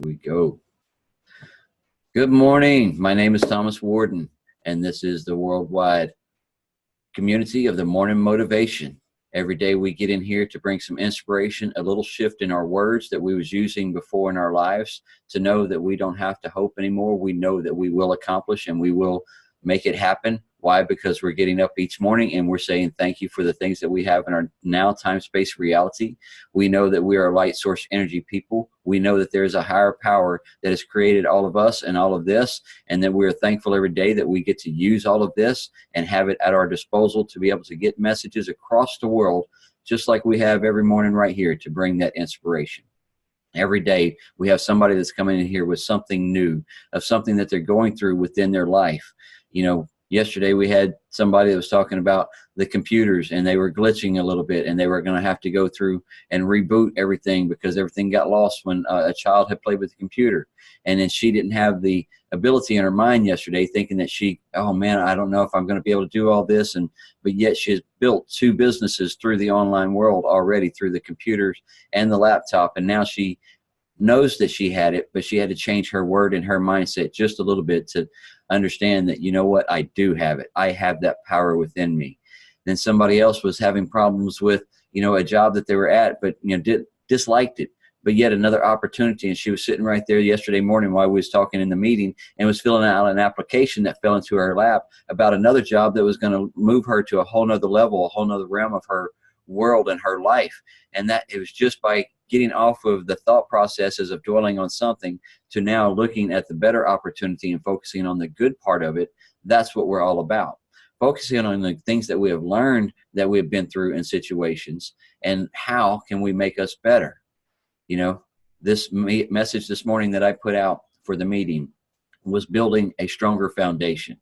We go. Good morning. My name is Thomas Warden, and this is the worldwide community of the morning motivation. Every day we get in here to bring some inspiration, a little shift in our words that we was using before in our lives, to know that we don't have to hope anymore. We know that we will accomplish and we will make it happen. Why? Because we're getting up each morning and we're saying thank you for the things that we have in our now time-space reality. We know that we are light source energy people. We know that there's a higher power that has created all of us and all of this, and that we're thankful every day that we get to use all of this and have it at our disposal to be able to get messages across the world, just like we have every morning right here, to bring that inspiration. Every day we have somebody that's coming in here with something new, of something that they're going through within their life. You know, yesterday we had somebody that was talking about the computers, and they were glitching a little bit, and they were going to have to go through and reboot everything because everything got lost when a child had played with the computer. And then she didn't have the ability in her mind yesterday, thinking that oh man, I don't know if I'm going to be able to do all this. But yet she has built 2 businesses through the online world already, through the computers and the laptop. And now she knows that she had it, but she had to change her word and her mindset just a little bit to understand that, you know what, I do have it. I have that power within me. Then somebody else was having problems with, a job that they were at, but, disliked it, but yet another opportunity. And she was sitting right there yesterday morning while we was talking in the meeting and was filling out an application that fell into her lap about another job that was going to move her to a whole nother level, a whole nother realm of her world and her life. And that it was just by getting off of the thought processes of dwelling on something to now looking at the better opportunity and focusing on the good part of it. That's what we're all about. Focusing on the things that we have learned, that we have been through in situations, and how can we make us better. This message this morning that I put out for the meeting was building a stronger foundation.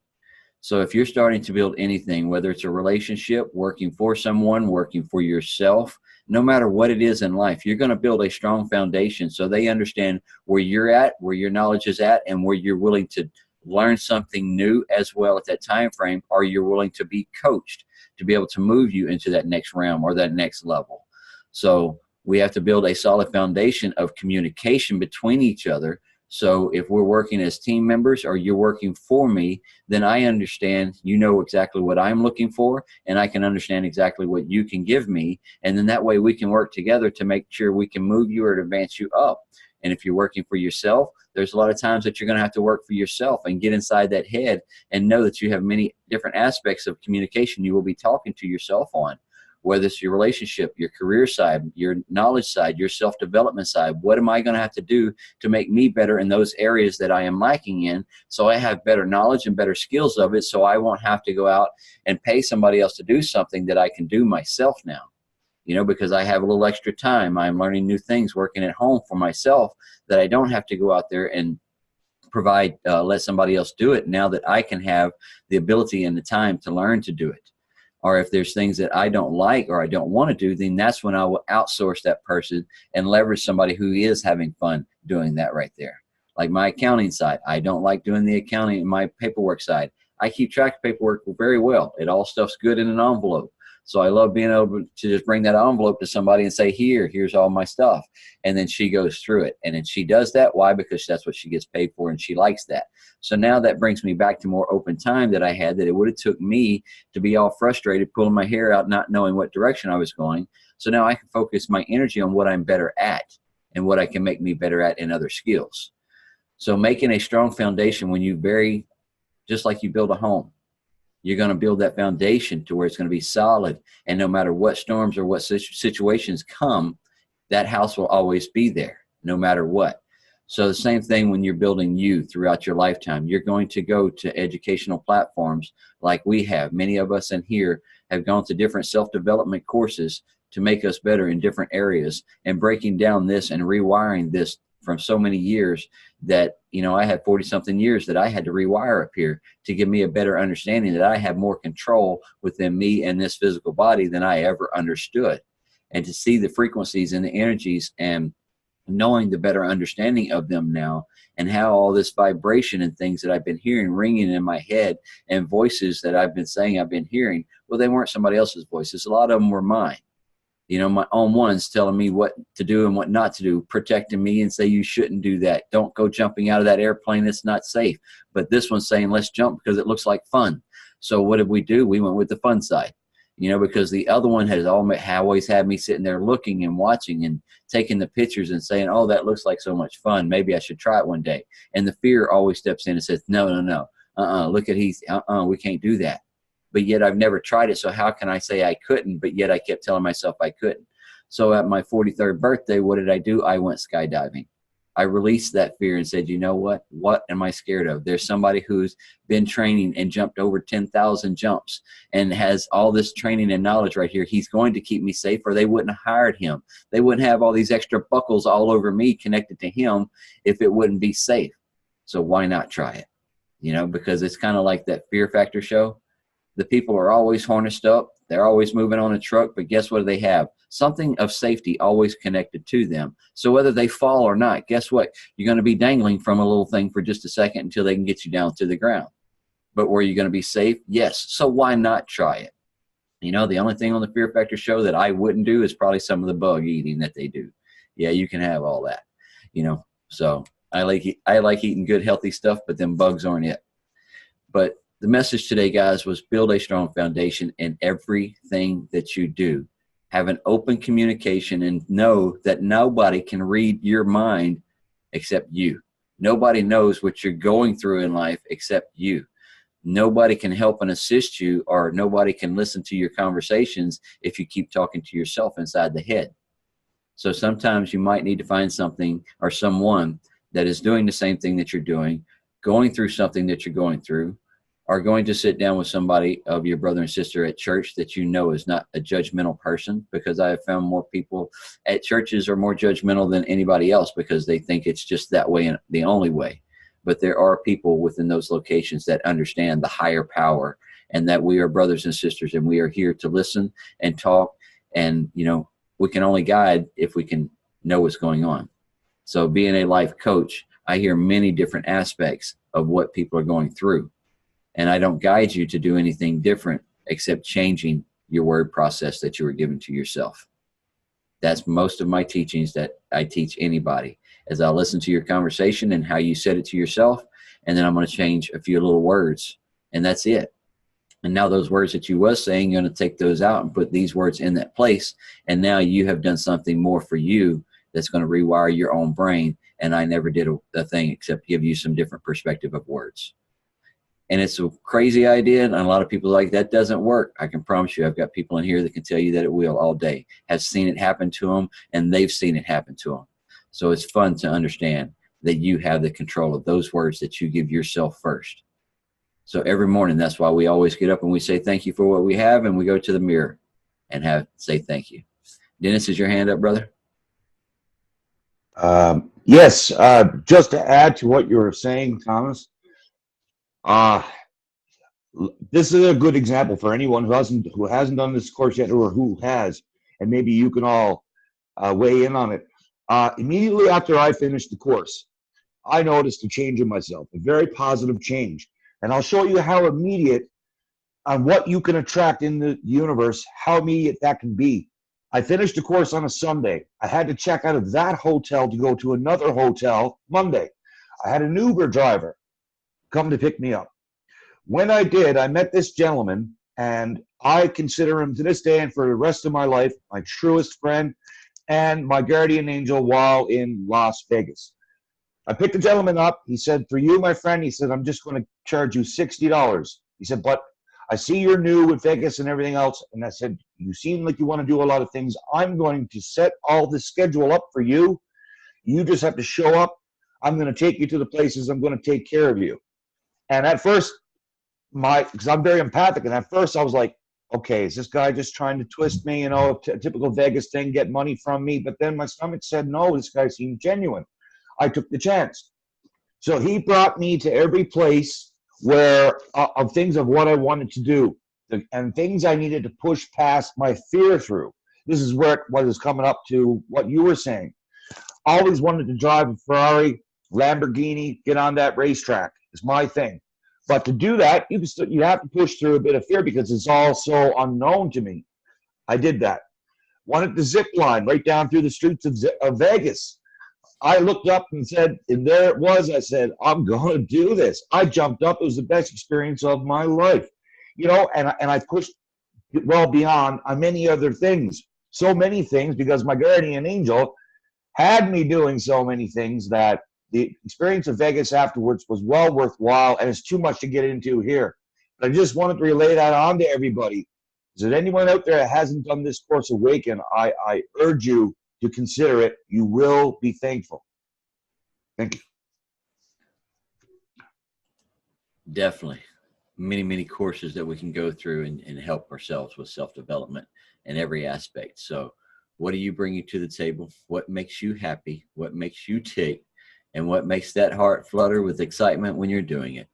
So if you're starting to build anything, whether it's a relationship, working for someone, working for yourself, no matter what it is in life, you're going to build a strong foundation so they understand where you're at, where your knowledge is at, and where you're willing to learn something new as well at that time frame, or you're willing to be coached to be able to move you into that next realm or that next level. So we have to build a solid foundation of communication between each other. So if we're working as team members or you're working for me, then I understand you know exactly what I'm looking for, and I can understand exactly what you can give me. And then that way we can work together to make sure we can move you or advance you up. And if you're working for yourself, there's a lot of times that you're going to have to work for yourself and get inside that head and know that you have many different aspects of communication you will be talking to yourself on. Whether it's your relationship, your career side, your knowledge side, your self-development side. What am I going to have to do to make me better in those areas that I am lacking in, so I have better knowledge and better skills of it, so I won't have to go out and pay somebody else to do something that I can do myself now. Because I have a little extra time. I'm learning new things working at home for myself that I don't have to go out there and provide, let somebody else do it, now that I can have the ability and the time to learn to do it. Or if there's things that I don't like or I don't want to do, then that's when I will outsource that person and leverage somebody who is having fun doing that right there. Like my accounting side, I don't like doing the accounting and my paperwork side. I keep track of paperwork very well. It all stuff's good in an envelope. So I love being able to just bring that envelope to somebody and say, here's all my stuff. And then she goes through it. And then she does that. Why? Because that's what she gets paid for, and she likes that. So now that brings me back to more open time that I had, that it would have took me to be all frustrated, pulling my hair out, not knowing what direction I was going. So now I can focus my energy on what I'm better at and what I can make me better at in other skills. So making a strong foundation, when just like you build a home, you're going to build that foundation to where it's going to be solid. And no matter what storms or what situations come, that house will always be there, no matter what. So the same thing when you're building you throughout your lifetime. You're going to go to educational platforms like we have. Many of us in here have gone to different self-development courses to make us better in different areas, and breaking down this and rewiring this from so many years that, I had 40-something years that I had to rewire up here to give me a better understanding that I have more control within me and this physical body than I ever understood. And to see the frequencies and the energies and knowing the better understanding of them now, and how all this vibration and things that I've been hearing ringing in my head, and voices that I've been saying I've been hearing, well, they weren't somebody else's voices. A lot of them were mine. You know, my own one's telling me what to do and what not to do, protecting me and say you shouldn't do that. Don't go jumping out of that airplane. It's not safe. But this one's saying let's jump because it looks like fun. So what did we do? We went with the fun side, you know, because the other one has always had me sitting there looking and watching and taking the pictures and saying, oh, that looks like so much fun. Maybe I should try it one day. And the fear always steps in and says, no, no, no. Look at we can't do that. But yet I've never tried it. So how can I say I couldn't? But yet I kept telling myself I couldn't. So at my 43rd birthday, what did I do? I went skydiving. I released that fear and said, you know what? What am I scared of? There's somebody who's been training and jumped over 10,000 jumps and has all this training and knowledge right here. He's going to keep me safe, or they wouldn't have hired him. They wouldn't have all these extra buckles all over me connected to him if it wouldn't be safe. So why not try it? You know, because it's kind of like that Fear Factor show. The people are always harnessed up. They're always moving on a truck, but guess what they have? Something of safety always connected to them. So whether they fall or not, guess what? You're going to be dangling from a little thing for just a second until they can get you down to the ground. But were you going to be safe? Yes. So why not try it? You know, the only thing on the Fear Factor show that I wouldn't do is probably some of the bug eating that they do. Yeah, you can have all that, you know. So I like eating good, healthy stuff, but them bugs aren't it. But the message today, guys, was build a strong foundation in everything that you do. Have an open communication and know that nobody can read your mind except you. Nobody knows what you're going through in life except you. Nobody can help and assist you, or nobody can listen to your conversations if you keep talking to yourself inside the head. So sometimes you might need to find something or someone that is doing the same thing that you're doing, going through something that you're going through, are going to sit down with somebody of your brother and sister at church that you know is not a judgmental person, because I have found more people at churches are more judgmental than anybody else because they think it's just that way and the only way. But there are people within those locations that understand the higher power and that we are brothers and sisters and we are here to listen and talk. And, you know, we can only guide if we can know what's going on. So being a life coach, I hear many different aspects of what people are going through. And I don't guide you to do anything different except changing your word process that you were given to yourself. That's most of my teachings that I teach anybody, as I'll listen to your conversation and how you said it to yourself, and then I'm going to change a few little words, and that's it. And now those words that you was saying, you're going to take those out and put these words in that place, and now you have done something more for you that's going to rewire your own brain, and I never did a thing except give you some different perspective of words. And it's a crazy idea, and a lot of people are like, that doesn't work. I can promise you, I've got people in here that can tell you that it will all day, have seen it happen to them, and they've seen it happen to them. So it's fun to understand that you have the control of those words that you give yourself first. So every morning, that's why we always get up and we say thank you for what we have, and we go to the mirror and say thank you. Dennis, is your hand up, brother? Yes, just to add to what you were saying, Thomas, this is a good example for anyone who hasn't done this course yet, or who has, and maybe you can all weigh in on it. Immediately after I finished the course, I noticed a change in myself, a very positive change. And I'll show you how immediate, on what you can attract in the universe, how immediate that can be. I finished the course on a Sunday. I had to check out of that hotel to go to another hotel Monday. I had an Uber driver come to pick me up. When I did, I met this gentleman, and I consider him to this day and for the rest of my life my truest friend and my guardian angel while in Las Vegas. I picked the gentleman up. He said, for you, my friend, he said, I'm just going to charge you $60. He said, but I see you're new with Vegas and everything else. And I said, you seem like you want to do a lot of things. I'm going to set all the schedule up for you. You just have to show up. I'm going to take you to the places. I'm going to take care of you. And at first, because I'm very empathic, and at first I was like, okay, is this guy just trying to twist me, you know, a typical Vegas thing, get money from me? But then my stomach said, no, this guy seemed genuine. I took the chance. So he brought me to every place where of things of what I wanted to do and things I needed to push past my fear through. This is what is coming up to what you were saying. Always wanted to drive a Ferrari, Lamborghini, get on that racetrack. It's my thing. But to do that, you have to push through a bit of fear because it's all so unknown to me. I did that. wanted to zip line right down through the streets of Vegas. I looked up and said, and there it was. I said, I'm going to do this. I jumped up. It was the best experience of my life, you know, and I pushed well beyond on many other things. So many things because my guardian angel had me doing so many things that the experience of Vegas afterwards was well worthwhile, and it's too much to get into here. But I just wanted to relay that on to everybody. Is there anyone out there that hasn't done this course Awaken? I urge you to consider it. You will be thankful. Thank you. Definitely. Many courses that we can go through and help ourselves with self-development in every aspect. So what are you bringing to the table? What makes you happy? What makes you tick? And what makes that heart flutter with excitement when you're doing it?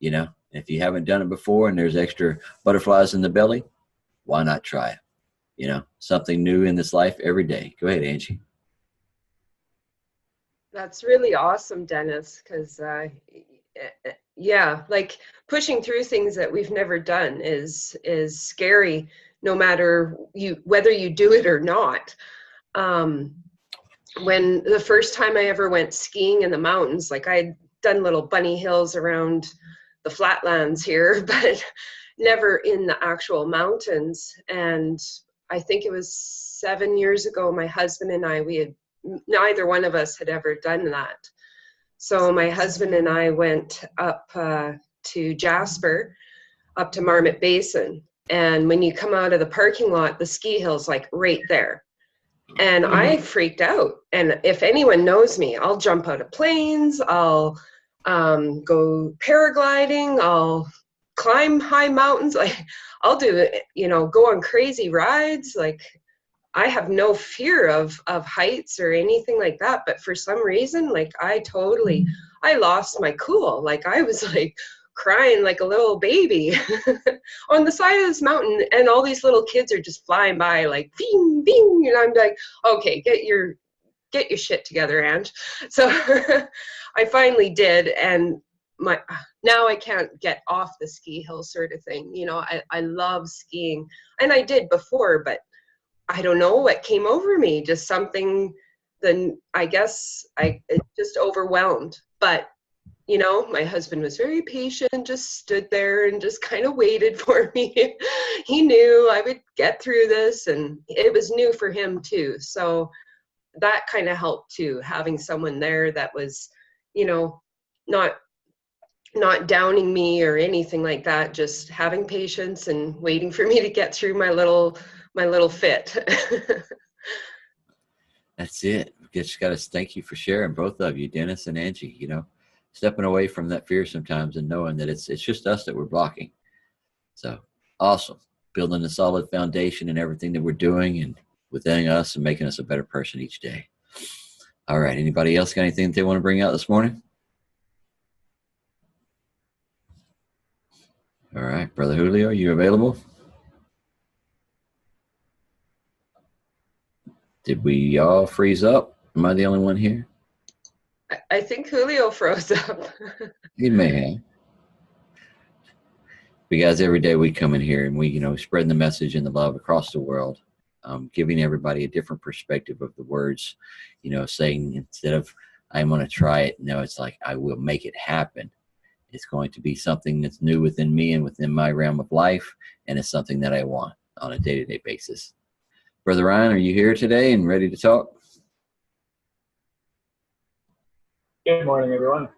You know, if you haven't done it before and there's extra butterflies in the belly, why not try it? You know, something new in this life every day. Go ahead, Angie. That's really awesome, Dennis, because yeah, like pushing through things that we've never done is scary, no matter whether you do it or not. When the first time I ever went skiing in the mountains, like I'd done little bunny hills around the flatlands here, but never in the actual mountains. And I think it was 7 years ago, my husband and I, neither one of us had ever done that. So my husband and I went up to Jasper, up to Marmot Basin. And when you come out of the parking lot, the ski hill's like right there. And I freaked out. And if anyone knows me, I'll jump out of planes, I'll go paragliding, I'll climb high mountains, like I'll do it, you know, go on crazy rides. Like I have no fear of heights or anything like that. But for some reason, like I lost my cool. Like I was like crying like a little baby on the side of this mountain, and all these little kids are just flying by like bing bing, and I'm like, okay, get your shit together, Ange. So I finally did, and now I can't get off the ski hill sort of thing. You know, I love skiing, and I did before, but I don't know what came over me, just something. Then I guess it just overwhelmed. But you know, my husband was very patient, just stood there and just kind of waited for me. He knew I would get through this, and it was new for him too. So that kind of helped too, having someone there that was, you know, not downing me or anything like that, just having patience and waiting for me to get through my little fit. That's it. Just got to thank you for sharing, both of you, Dennis and Angie, you know, stepping away from that fear sometimes and knowing that it's just us that we're blocking. So awesome. Building a solid foundation in everything that we're doing and within us and making us a better person each day. All right. Anybody else got anything that they want to bring out this morning? All right. Brother Julio, are you available? Did we all freeze up? Am I the only one here? I think Julio froze up. He may have. Because every day we come in here and we, you know, spreading the message and the love across the world, giving everybody a different perspective of the words, you know, saying instead of I'm going to try it, no, it's like I will make it happen. It's going to be something that's new within me and within my realm of life, and it's something that I want on a day-to-day basis. Brother Ryan, are you here today and ready to talk? Good morning, everyone.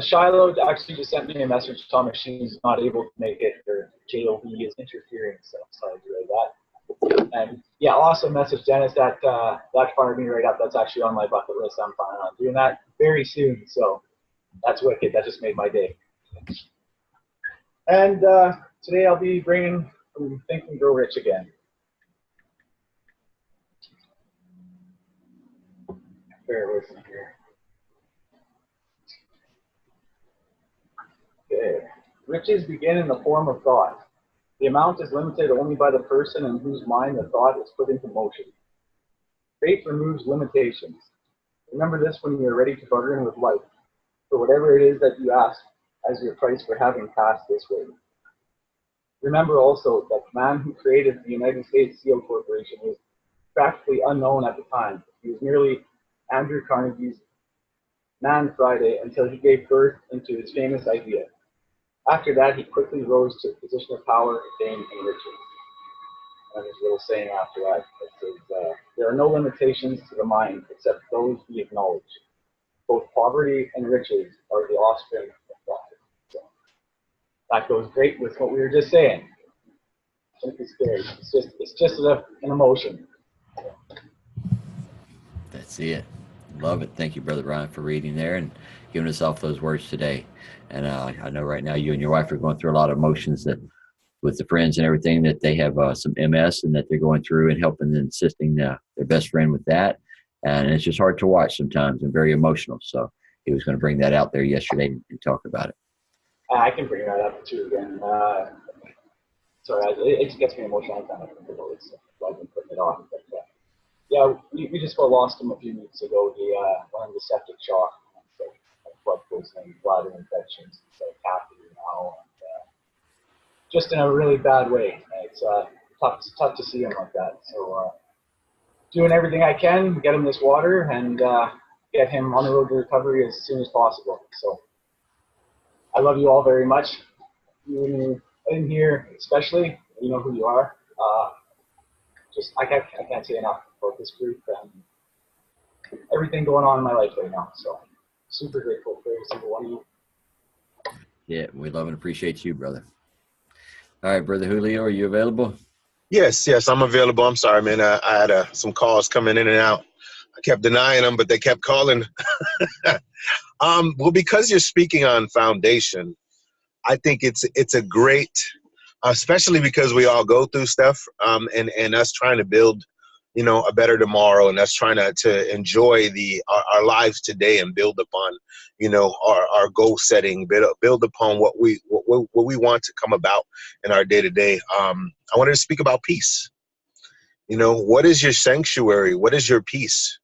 Shiloh actually just sent me a message telling me she's not able to make it. Her JOB is interfering, so sorry to hear that. And yeah, awesome message, Dennis. That fired me right up. That's actually on my bucket list. I'm planning on doing that very soon. So that's wicked. That just made my day. And today I'll be bringing Think and Grow Rich again. Bear with me here. Okay. Riches begin in the form of thought. The amount is limited only by the person in whose mind the thought is put into motion. Faith removes limitations. Remember this when you are ready to bargain with life, for whatever it is that you ask as your price for having passed this way. remember also that the man who created the United States Steel Corporation was practically unknown at the time. He was merely Andrew Carnegie's Man Friday until he gave birth into his famous idea. After that, he quickly rose to a position of power, fame, and riches. And there's a little saying after that that says, there are no limitations to the mind except those we acknowledge. Both poverty and riches are the offspring of profit. So that goes great with what we were just saying. Don't be scared. It's just an emotion. That's it. Love it. Thank you, Brother Ryan, for reading there and giving us off those words today. And I know right now you and your wife are going through a lot of emotions that with the friends and everything, that they have some MS and that they're going through and helping and assisting their best friend with that. And it's just hard to watch sometimes and very emotional. So he was going to bring that out there yesterday and talk about it. I can bring that up too again. Sorry, it gets me emotional. I'm kind of I've been putting it on. But, yeah, we just lost him a few weeks ago. He went into septic shock, so blood poisoning, bladder infections, so catheter now, and just in a really bad way. It's tough to see him like that. So doing everything I can, get him this water, and get him on the road to recovery as soon as possible. So I love you all very much. You in here, especially, you know who you are. I can't say enough about this group and everything going on in my life right now. So super grateful for every single one of you. Yeah, we love and appreciate you, brother. All right, Brother Julio, are you available? Yes, I'm available. I'm sorry, man. I had some calls coming in and out. I kept denying them, but they kept calling. Well, because you're speaking on foundation, I think it's a great, especially because we all go through stuff, and us trying to build, a better tomorrow, and us trying to enjoy our lives today and build upon, our goal setting, build upon what we want to come about in our day to day. I wanted to speak about peace. What is your sanctuary? What is your peace?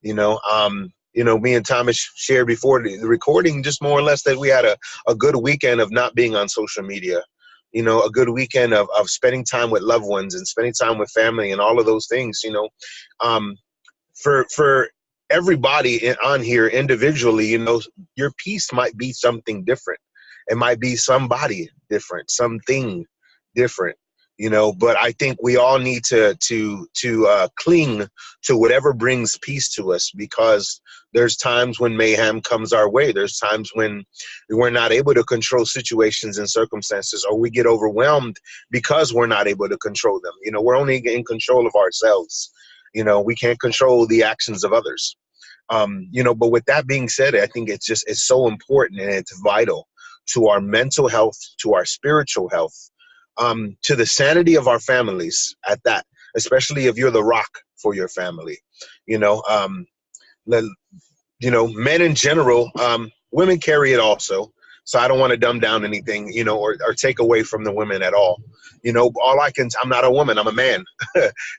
Me and Thomas shared before the recording, just more or less, that we had a good weekend of not being on social media. A good weekend of spending time with loved ones and spending time with family and all of those things. For everybody on here individually, your peace might be something different. It might be somebody different, something different. But I think we all need to cling to whatever brings peace to us, because there's times when mayhem comes our way. There's times when we're not able to control situations and circumstances, or we get overwhelmed because we're not able to control them. We're only in control of ourselves. We can't control the actions of others. But with that being said, I think it's so important, and it's vital to our mental health, to our spiritual health, to the sanity of our families at that, especially if you're the rock for your family. Men in general, women carry it also. So I don't want to dumb down anything, or take away from the women at all. I'm not a woman, I'm a man.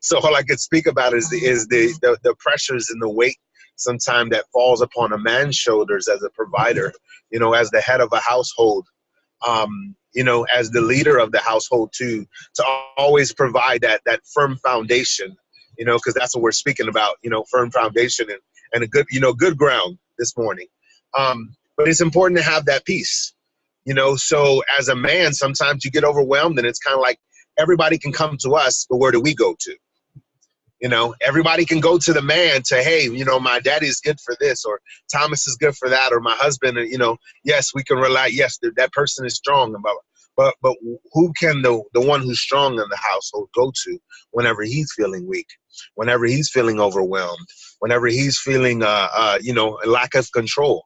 So all I could speak about is the pressures and the weight sometimes that falls upon a man's shoulders as a provider, as the head of a household. As the leader of the household, to always provide that firm foundation, because that's what we're speaking about, firm foundation and a good, good ground this morning. But it's important to have that peace, so as a man, sometimes you get overwhelmed, and it's kind of like everybody can come to us, but where do we go to? Everybody can go to the man to, hey, my daddy's good for this, or Thomas is good for that, or my husband, yes, we can rely. Yes, that person is strong. But who can the one who's strong in the household go to whenever he's feeling weak, whenever he's feeling overwhelmed, whenever he's feeling, lack of control,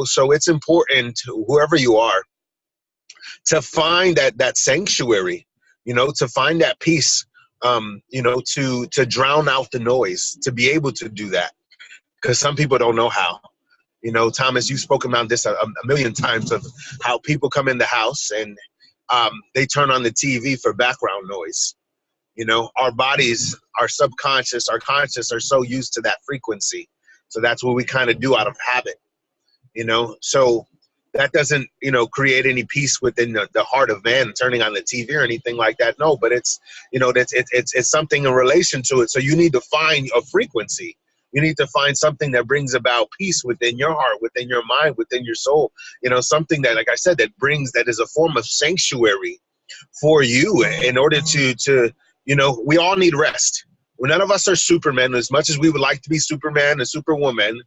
So it's important, whoever you are, to find that sanctuary, to find that peace. To drown out the noise, to be able to do that, because some people don't know how. Thomas, you've spoken about this a million times, of how people come in the house and they turn on the TV for background noise. Our bodies, our subconscious, our conscious are so used to that frequency. So that's what we kind of do out of habit. So that doesn't, create any peace within the heart of man, turning on the TV or anything like that. No, but it's, it's something in relation to it. So you need to find a frequency. You need to find something that brings about peace within your heart, within your mind, within your soul. Something that, like I said, that is a form of sanctuary for you in order to we all need rest. None of us are Superman. As much as we would like to be Superman and Superwoman,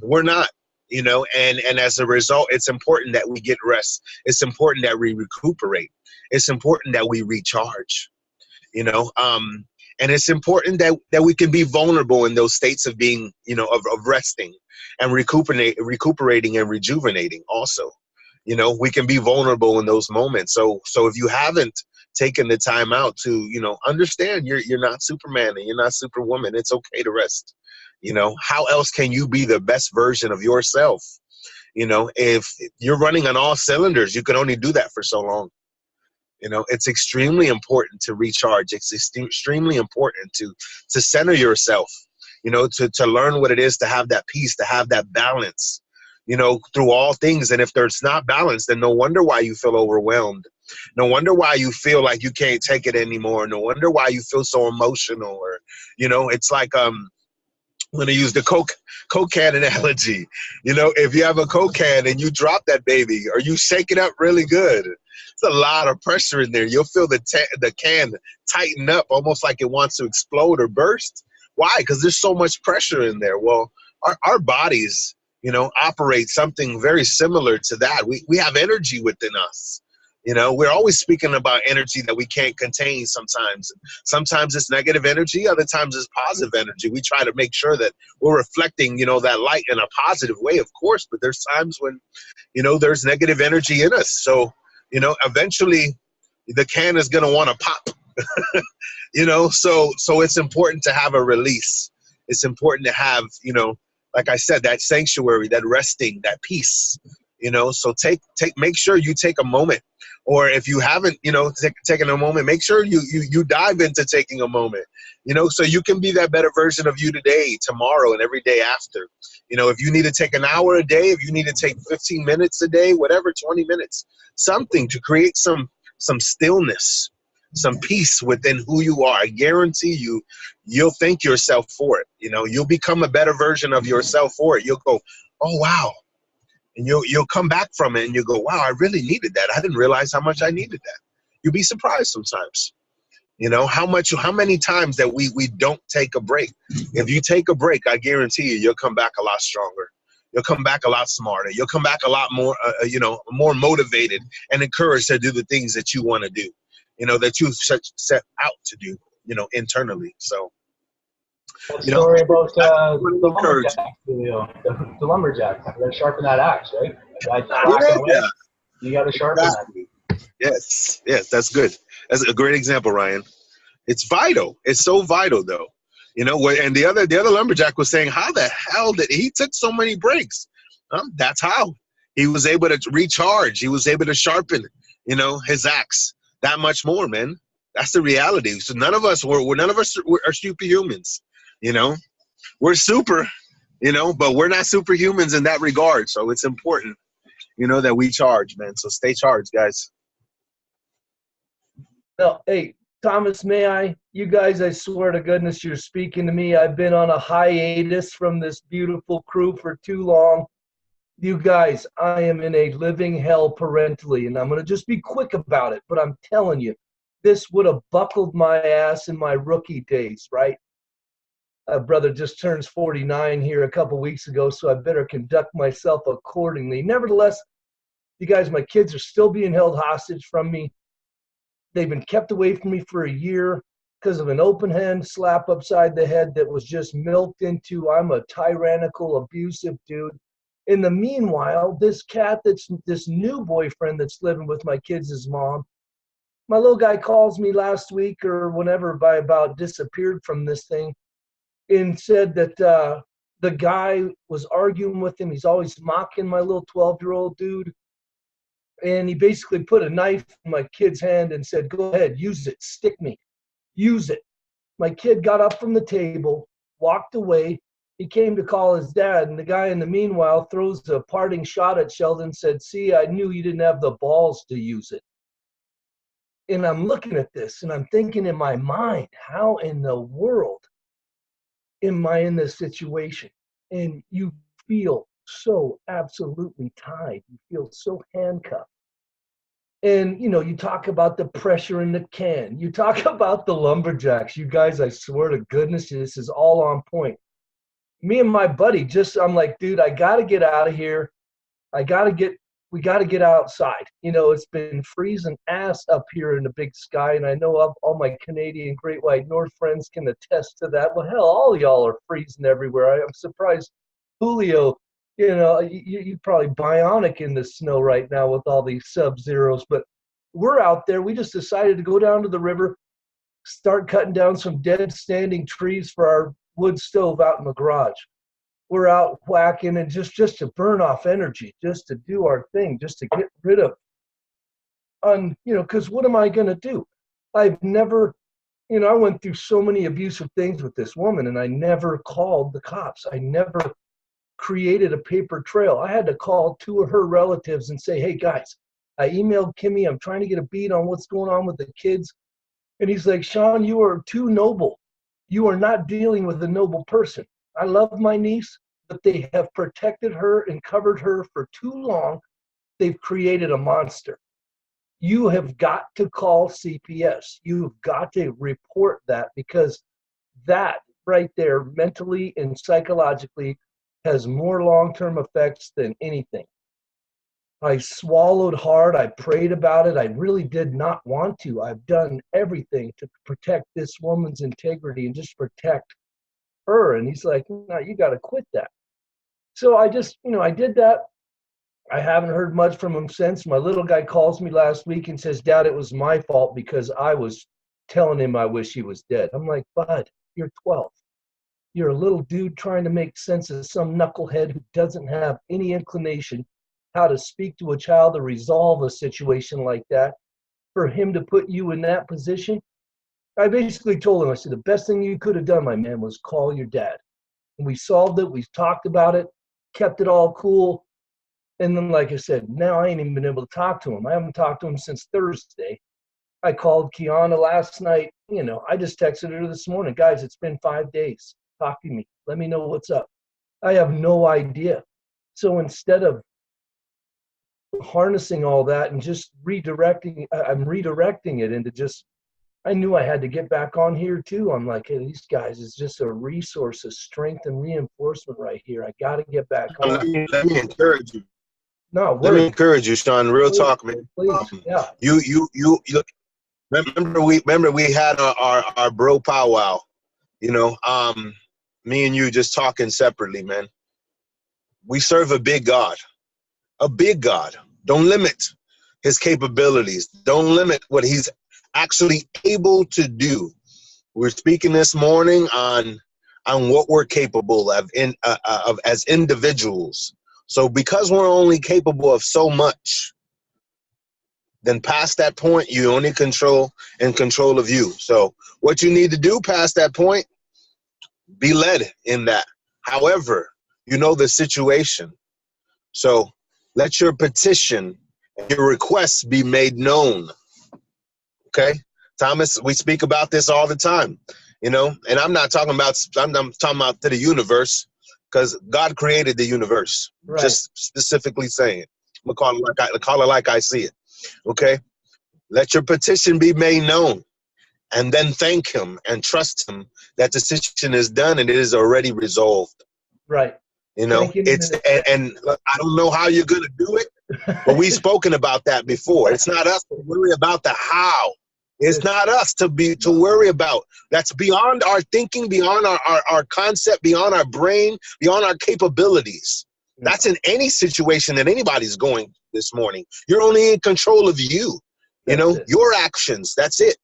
we're not. And as a result, it's important that we get rest. It's important that we recuperate. It's important that we recharge. And it's important that we can be vulnerable in those states of being, of resting and recuperating and rejuvenating also. We can be vulnerable in those moments. So if you haven't taken the time out to, understand you're not Superman and you're not Superwoman, it's okay to rest. How else can you be the best version of yourself? If you're running on all cylinders, you can only do that for so long. It's extremely important to recharge. It's extremely important to center yourself, to learn what it is to have that peace, to have that balance, through all things. And if there's not balance, then no wonder why you feel overwhelmed. No wonder why you feel like you can't take it anymore. No wonder why you feel so emotional. Or, it's like, I'm going to use the Coke can analogy. If you have a Coke can and you drop that baby or you shake it up really good, it's a lot of pressure in there. You'll feel the can tighten up almost like it wants to explode or burst. Why? Because there's so much pressure in there. Well, our bodies, operate something very similar to that. We have energy within us. We're always speaking about energy that we can't contain sometimes. Sometimes it's negative energy, other times it's positive energy. We try to make sure that we're reflecting, that light in a positive way, of course, but there's times when, there's negative energy in us. So, eventually the can is going to want to pop, so it's important to have a release. It's important to have, like I said, that sanctuary, that resting, that peace, so make sure you take a moment. Or if you haven't, taken a moment, make sure you dive into taking a moment, so you can be that better version of you today, tomorrow, and every day after. If you need to take an hour a day, if you need to take 15 minutes a day, whatever, 20 minutes, something to create some stillness, some peace within who you are. I guarantee you'll thank yourself for it. You'll become a better version of yourself for it. You'll go, oh, wow. And you'll come back from it and you'll go, wow, I really needed that. I didn't realize how much I needed that. You'll be surprised sometimes, how many times that we don't take a break. If you take a break, I guarantee you'll come back a lot stronger. You'll come back a lot smarter. You'll come back a lot more, more motivated and encouraged to do the things that you want to do, that you set out to do, internally. So. That story about the lumberjack, the lumberjack. You got to sharpen that axe, right? Yeah. You got to sharpen that. Yes, that's good. That's a great example, Ryan. It's vital. It's so vital, though. And the other lumberjack was saying, how the hell did he took so many breaks? That's how he was able to recharge. He was able to sharpen, his axe that much more, man. That's the reality. So none of us are superhumans. We're super, but we're not superhumans in that regard. So it's important, that we charge, man. So stay charged, guys. No, hey, Thomas, may I? You guys, I swear to goodness, you're speaking to me. I've been on a hiatus from this beautiful crew for too long. You guys, I am in a living hell parentally, and I'm going to just be quick about it, but I'm telling you, this would have buckled my ass in my rookie days, right? Brother just turns 49 here a couple weeks ago, so I better conduct myself accordingly. Nevertheless, you guys, my kids are still being held hostage from me. They've been kept away from me for a year because of an open hand slap upside the head that was just milked into, I'm a tyrannical, abusive dude. In the meanwhile, this new boyfriend that's living with my kids' mom, my little guy calls me last week or whenever by about disappeared from this thing, and said that the guy was arguing with him. He's always mocking my little 12-year-old dude. And he basically put a knife in my kid's hand and said, go ahead, use it, stick me, use it. My kid got up from the table, walked away, He came to call his dad, and the guy in the meanwhile throws a parting shot at Sheldon, said, "See, I knew you didn't have the balls to use it." And I'm looking at this, and I'm thinking in my mind, how in the world am I in this situation? And you feel so absolutely tied. You feel so handcuffed. And, you know, you talk about the pressure in the can. You talk about the lumberjacks. You guys, I swear to goodness, this is all on point. Me and my buddy I'm like, dude, I got to get out of here. We got to get outside. You know, it's been freezing ass up here in the big sky. And I know all my Canadian Great White North friends can attest to that. Well, hell, all y'all are freezing everywhere. I'm surprised Julio, you know, you probably bionic in the snow right now with all these sub-zeros. But we're out there. We just decided to go down to the river, start cutting down some dead standing trees for our wood stove out in the garage. We're out whacking and just to burn off energy, just to do our thing, just to get rid of, you know, because what am I going to do? I've never, you know, I went through so many abusive things with this woman, and I never called the cops. I never created a paper trail. I had to call 2 of her relatives and say, "Hey, guys, I emailed Kimmy. I'm trying to get a beat on what's going on with the kids." And he's like, "Sean, you are too noble. You are not dealing with a noble person. I love my niece, but they have protected her and covered her for too long. They've created a monster. You have got to call CPS. You've got to report that, because that right there, mentally and psychologically, has more long-term effects than anything." I swallowed hard. I prayed about it. I really did not want to. I've done everything to protect this woman's integrity and just protect her. And he's like, "No, you got to quit that." So I just, you know, I did that. I haven't heard much from him since. My little guy calls me last week and says, "Dad, it was my fault because I was telling him I wish he was dead." I'm like, "Bud, you're 12. You're a little dude trying to make sense of some knucklehead who doesn't have any inclination how to speak to a child to resolve a situation like that. For him to put you in that position," I basically told him, I said, "The best thing you could have done, my man, was call your dad." And we solved it. We talked about it, kept it all cool. And then, like I said, now I ain't even been able to talk to him. I haven't talked to him since Thursday. I called Kiana last night. You know, I just texted her this morning, "Guys, it's been 5 days. Talk to me. Let me know what's up." I have no idea. So instead of harnessing all that and just redirecting, I'm redirecting it into just, I knew I had to get back on here too. I'm like, "Hey, these guys is just a resource of strength and reinforcement right here. I got to get back on." Let me encourage you. No, Let me encourage you, Sean. Real talk, man. Please, yeah. You look. Remember we had our bro powwow. You know, me and you just talking separately, man. We serve a big God. A big God. Don't limit his capabilities. Don't limit what he's actually able to do. We're speaking this morning on what we're capable of as individuals. So because we're only capable of so much, then past that point, you only control of you. So what you need to do past that point, be led in that. However, you know the situation. So let your petition and your requests be made known. Okay? Thomas, we speak about this all the time, you know, and I'm talking about to the universe, because God created the universe. Right. Just specifically saying. I'm gonna call it like I see it. Okay? Let your petition be made known, and then thank him and trust him that the situation is done and it is already resolved. Right. You know, and I don't know how you're going to do it, but we've spoken about that before. It's not us to worry about the how. It's not us to worry about. That's beyond our thinking, beyond our concept, beyond our brain, beyond our capabilities. That's in any situation that anybody's going this morning. You're only in control of you. You know, your actions. That's it.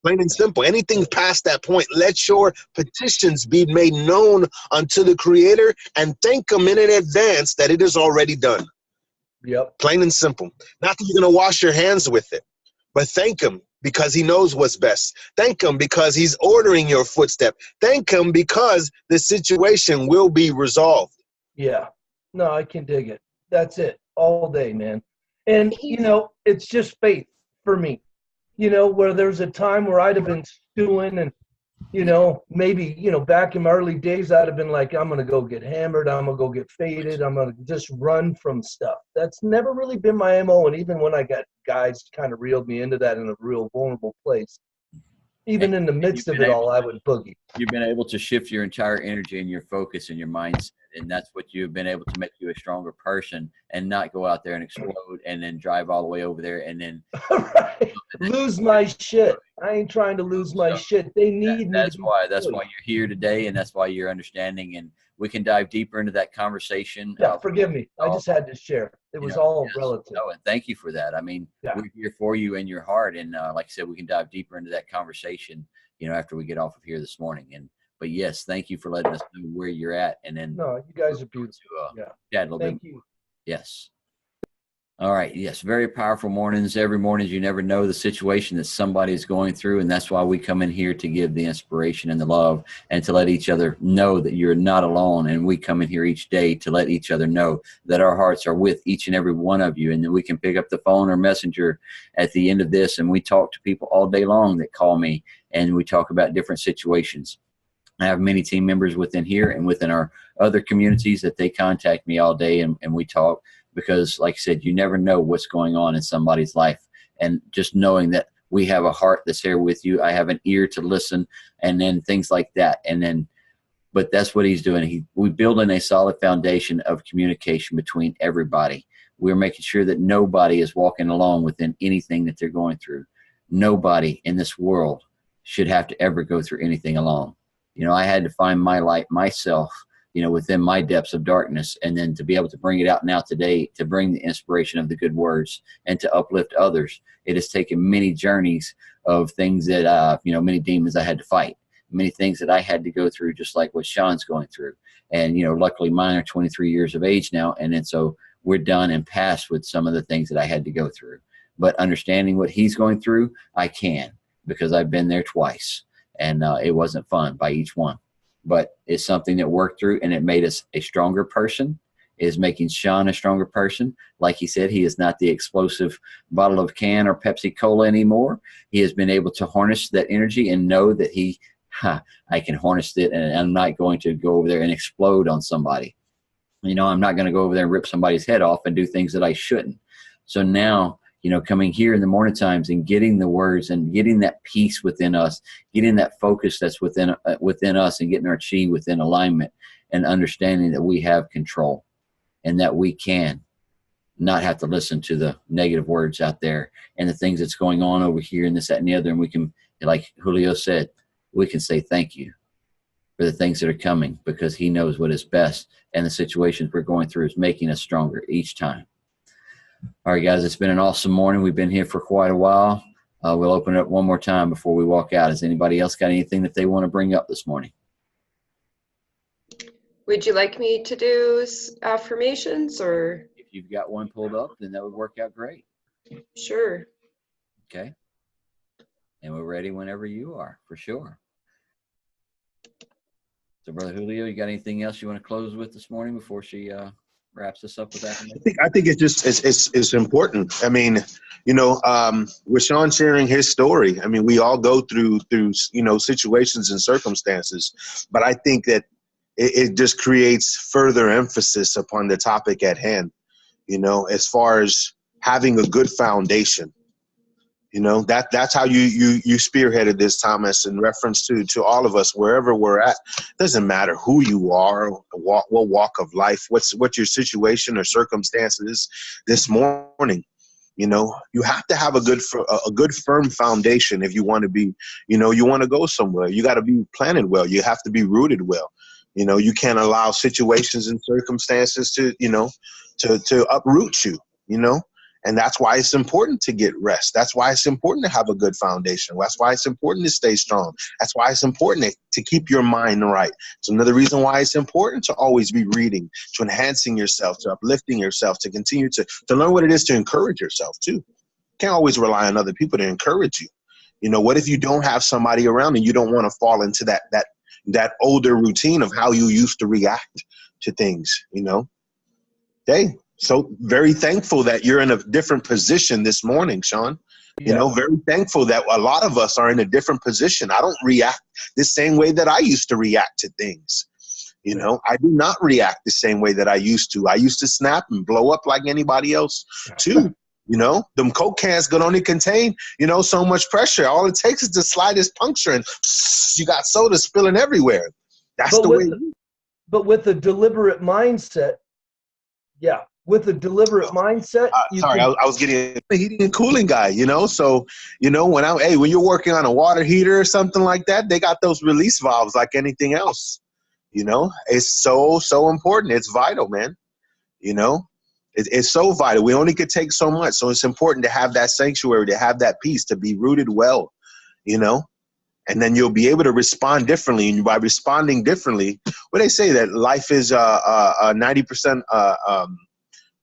Plain and simple. Anything past that point, let your petitions be made known unto the Creator, and thank him in advance that it is already done. Yep. Plain and simple. Not that you're going to wash your hands with it, but thank him, because he knows what's best. Thank him because he's ordering your footstep. Thank him because the situation will be resolved. Yeah. No, I can dig it. That's it all day, man. And, you know, it's just faith for me, you know, where there's a time where I'd have been stewing and, you know, maybe, you know, back in my early days, I'd have been like, I'm going to go get hammered. I'm going to go get faded. I'm going to just run from stuff. That's never really been my MO. And even when I got guys kind of reeled me into that in a real vulnerable place, even in the midst of it all, I would boogie. You've been able to shift your entire energy and your focus and your mindset. And that's what you've been able to make you a stronger person and not go out there and explode and then drive all the way over there and then right. Lose my shit. I ain't trying to lose my shit. They need me. That's why you're here today, and that's why you're understanding. And we can dive deeper into that conversation. Yeah, forgive me. I just had to share. It was all relative. No, and thank you for that. I mean, we're here for you in your heart. And like I said, we can dive deeper into that conversation, you know, after we get off of here this morning. But yes, thank you for letting us know where you're at. And then no, you guys are beautiful. Chat a little thank bit. You. Yes. All right. Yes. Very powerful mornings. Every morning, you never know the situation that somebody is going through. And that's why we come in here to give the inspiration and the love and to let each other know that you're not alone. And we come in here each day to let each other know that our hearts are with each and every one of you. And then we can pick up the phone or messenger at the end of this. And we talk to people all day long that call me and we talk about different situations. I have many team members within here and within our other communities that they contact me all day and we talk. Because like I said, you never know what's going on in somebody's life. And just knowing that we have a heart that's here with you, I have an ear to listen, and then things like that. And then, but that's what he's doing. We're building a solid foundation of communication between everybody. We're making sure that nobody is walking alone within anything that they're going through. Nobody in this world should have to ever go through anything alone. You know, I had to find my light myself, you know, within my depths of darkness, and then to be able to bring it out now today, to bring the inspiration of the good words and to uplift others. It has taken many journeys of things that, you know, many demons I had to fight, many things that I had to go through, just like what Sean's going through. And, you know, luckily mine are 23 years of age now. And then so we're done and past with some of the things that I had to go through. But understanding what he's going through, I can, because I've been there twice. And it wasn't fun by each one. But it's something that worked through, and it made us a stronger person. It is making Sean a stronger person. Like he said, he is not the explosive bottle of can or Pepsi Cola anymore. He has been able to harness that energy and know that I can harness it, and I'm not going to go over there and explode on somebody. You know, I'm not going to go over there and rip somebody's head off and do things that I shouldn't. So now, you know, coming here in the morning times and getting the words and getting that peace within us, getting that focus that's within us and getting our chi within alignment and understanding that we have control and that we can not have to listen to the negative words out there and the things that's going on over here and this, that, and the other. And we can, like Julio said, we can say thank you for the things that are coming because he knows what is best, and the situations we're going through is making us stronger each time. All right, guys, it's been an awesome morning. We've been here for quite a while. We'll open it up one more time before we walk out. Has anybody else got anything that they want to bring up this morning? Would you like me to do affirmations, or? If you've got one pulled up, then that would work out great. Sure. Okay. And we're ready whenever you are, for sure. So, Brother Julio, you got anything else you want to close with this morning before she wraps us up with that? I think it's just it's important. I mean, you know, with Sean sharing his story, I mean, we all go through you know, situations and circumstances, but I think that it just creates further emphasis upon the topic at hand. You know, as far as having a good foundation. You know, that's how you spearheaded this, Thomas, in reference to all of us, wherever we're at. Doesn't matter who you are, what walk of life, what your situation or circumstances this morning. You know, you have to have a good firm foundation if you want to be, you know, you want to go somewhere. You got to be planted well. You have to be rooted well. You know, you can't allow situations and circumstances to, you know, to uproot you, you know. And that's why it's important to get rest. That's why it's important to have a good foundation. That's why it's important to stay strong. That's why it's important to keep your mind right. It's another reason why it's important to always be reading, to enhancing yourself, to uplifting yourself, to continue to learn what it is to encourage yourself too. You can't always rely on other people to encourage you. You know, what if you don't have somebody around and you don't want to fall into that older routine of how you used to react to things, you know? Hey, so very thankful that you're in a different position this morning, Sean. You know, very thankful that a lot of us are in a different position. I don't react the same way that I used to react to things. You know, I do not react the same way that I used to. I used to snap and blow up like anybody else too. You know, them Coke cans could only contain, you know, so much pressure. All it takes is the slightest puncture and you got soda spilling everywhere. That's the way. But with a deliberate mindset, with a deliberate mindset. Sorry, I was getting a heating and cooling guy, you know? So, you know, when you're working on a water heater or something like that, they got those release valves like anything else, you know? It's so important. It's vital, man. You know, it's so vital. We only could take so much. So it's important to have that sanctuary, to have that peace, to be rooted well, you know? And then you'll be able to respond differently. And by responding differently, what they say that life is 90%,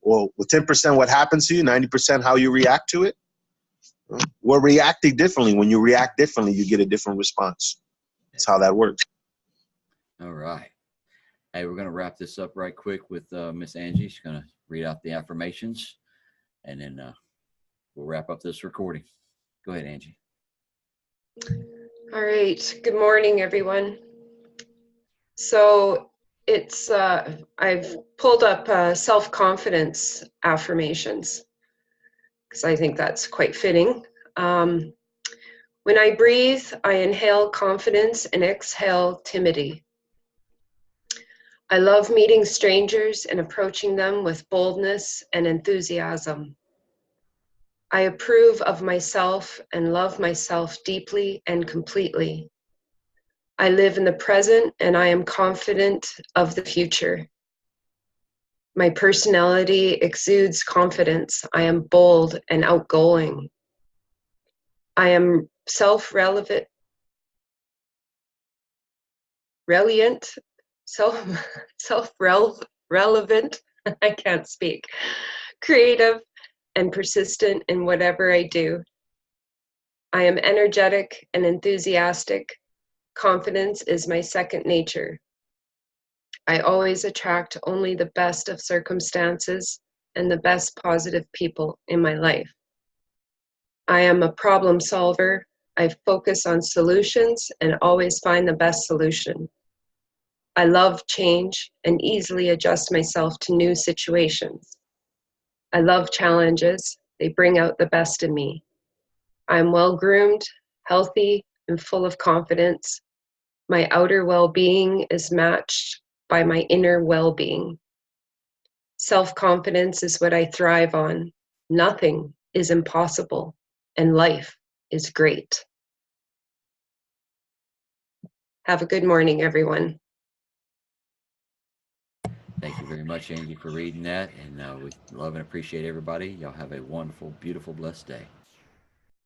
well, with 10% what happens to you, 90% how you react to it. We're reacting differently. When you react differently, you get a different response. That's how that works. All right. Hey, we're going to wrap this up right quick with Miss Angie. She's going to read out the affirmations, and then we'll wrap up this recording. Go ahead, Angie. All right. Good morning, everyone. So it's I've pulled up self-confidence affirmations because I think that's quite fitting. When I breathe, I inhale confidence and exhale timidity. I love meeting strangers and approaching them with boldness and enthusiasm. I approve of myself and love myself deeply and completely. I live in the present and I am confident of the future. My personality exudes confidence. I am bold and outgoing. I am self-relevant, self-relevant, I can't speak, creative, and persistent in whatever I do. I am energetic and enthusiastic. Confidence is my second nature. I always attract only the best of circumstances and the best positive people in my life. I am a problem solver. I focus on solutions and always find the best solution. I love change and easily adjust myself to new situations. I love challenges. They bring out the best in me. I am well-groomed, healthy, and full of confidence. My outer well-being is matched by my inner well-being. Self-confidence is what I thrive on. Nothing is impossible, and life is great. Have a good morning, everyone. Thank you very much, Angie, for reading that. And we love and appreciate everybody. Y'all have a wonderful, beautiful, blessed day.